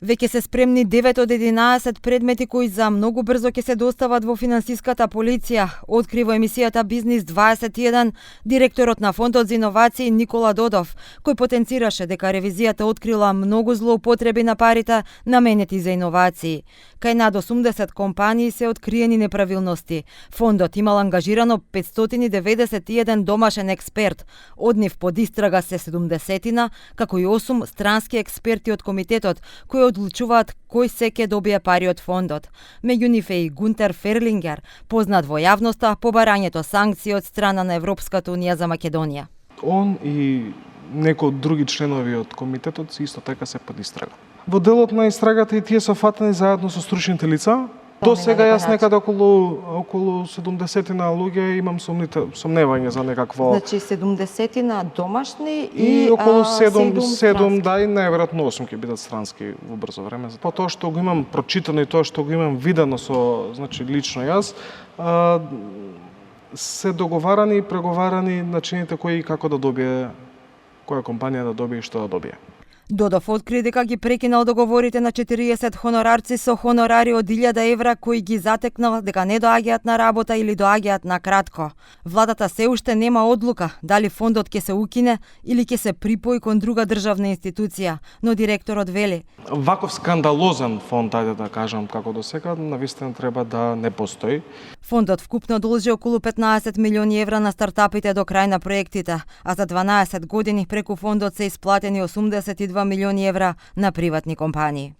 Веќе се спремни 9 од 11 предмети кои за многу брзо ќе се достават во финансиската полиција, откри во емисијата Бизнис 21 директорот на Фондот за иновации Никола Додов, кој потенцираше дека ревизијата открила многу злоупотреби на парите наменети за иновации. Кај над 80 компании се откриени неправилности. Фондот имал ангажирано 591 домашен експерт, од нив под истрага се 70-тина, како и 8 странски експерти од комитетот, кои одлучуваат кој се ќе добие пари од фондот. Меѓу нив е и Гунтер Ферлингер, познат во јавноста по барањето санкции од страна на Европската унија за Македонија. Он и некои од други членови од комитетот се исто така се под истрага. Во делот на истрагата и тие се фатени заедно со стручните лица. До сега јас некаде околу 70 луѓе имам сомневање за некакво. Значи 70 домашни и околу 7 да, и најверојатно 8 ќе бидат странски во брзо време. По тоа што го имам прочитано и тоа што го имам видено со, значи лично јас, се договарани и преговарани начините кои како да добие, која компанија да добие и што да добие. Додов откри дека ги прекинал договорите на 40 хонорарци со хонорари од 1000 евра кои ги затекнал дека не доаѓаат на работа или доаѓаат на кратко. Владата се уште нема одлука дали фондот ќе се укине или ќе се припои кон друга државна институција, но директорот вели: ваков скандалозен фонд, ајде да кажам како до сега, навистина треба да не постои. Фондот вкупно должи околу 15 милиони евра на стартапите до крај на проектите, а за 12 години преку фондот се исплатени 82 милиони евра на приватни компании.